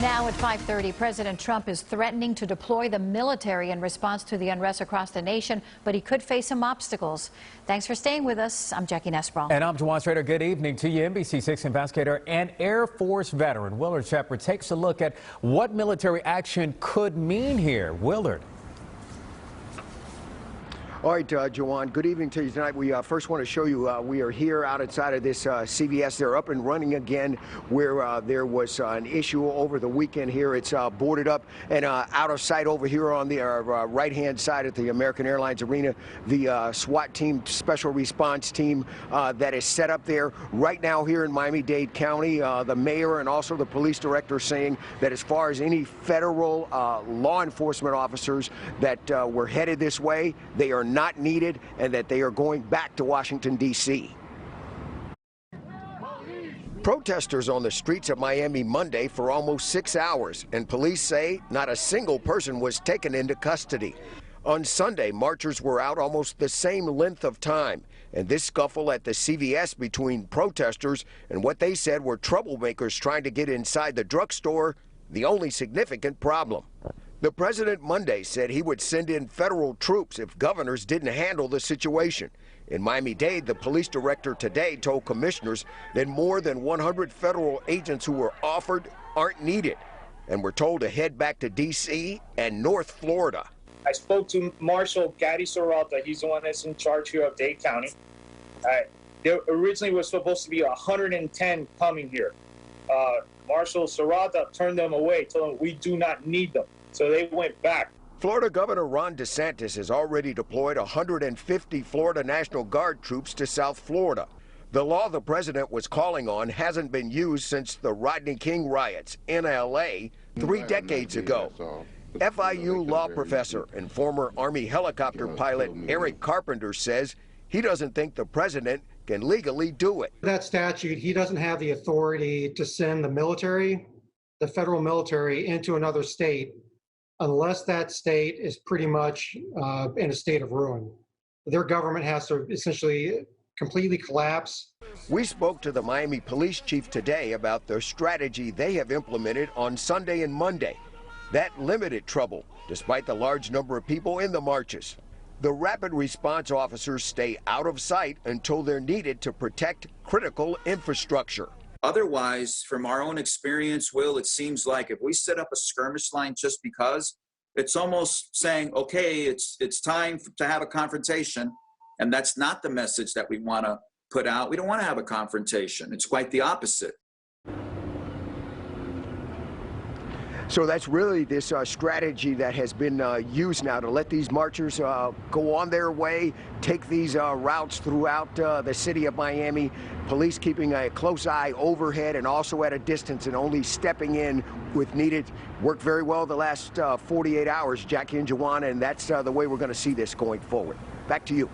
Now at 5:30, President Trump is threatening to deploy the military in response to the unrest across the nation, but he could face some obstacles. Thanks for staying with us. I'm Jackie Nesbro. And I'm Jawan Strader. Good evening to you. NBC6 investigator and Air Force veteran Willard Shepard takes a look at what military action could mean here. Willard. All right, Jawan, good evening to you tonight. We first want to show you we are here outside of this CVS. They're up and running again where there was an issue over the weekend here. It's boarded up and out of sight over here on the right-hand side at the American Airlines Arena. The SWAT team, special response team that is set up there right now here in Miami-Dade County. The mayor and also the police director saying that as far as any federal law enforcement officers that were headed this way, they are not needed and that they are going back to Washington, D.C. Protesters on the streets of Miami Monday for almost 6 hours, and police say not a single person was taken into custody. On Sunday, marchers were out almost the same length of time, and this scuffle at the CVS between protesters and what they said were troublemakers trying to get inside the drugstore, the only significant problem. The president Monday said he would send in federal troops if governors didn't handle the situation. In Miami-Dade, the police director today told commissioners that more than 100 federal agents who were offered aren't needed and were told to head back to D.C. and North Florida. I spoke to Marshal Gaddy Serralta. He's the one that's in charge here of Dade County. There originally was supposed to be 110 coming here. Marshal Serralta turned them away, told them we do not need them. So they went back. Florida Governor Ron DeSantis has already deployed 150 Florida National Guard troops to South Florida. The law the president was calling on hasn't been used since the Rodney King riots in L.A. 3 decades ago. FIU law professor and former Army helicopter pilot Eric Carpenter says he doesn't think the president can legally do it. That statute, he doesn't have the authority to send the military, the federal military, into another state unless that state is pretty much in a state of ruin. Their government has to essentially completely collapse. We spoke to the Miami police chief today about the strategy they have implemented on Sunday and Monday. That limited trouble, despite the large number of people in the marches. The rapid response officers stay out of sight until they're needed to protect critical infrastructure. Otherwise, from our own experience, Will, it seems like if we set up a skirmish line just because, it's almost saying, okay, it's time to have a confrontation, and that's not the message that we want to put out. We don't want to have a confrontation. It's quite the opposite. So that's really this strategy that has been used now to let these marchers go on their way, take these routes throughout the city of Miami, police keeping a close eye overhead and also at a distance and only stepping in with needed. Worked very well the last 48 hours, Jackie and Jawan, and that's the way we're going to see this going forward. Back to you.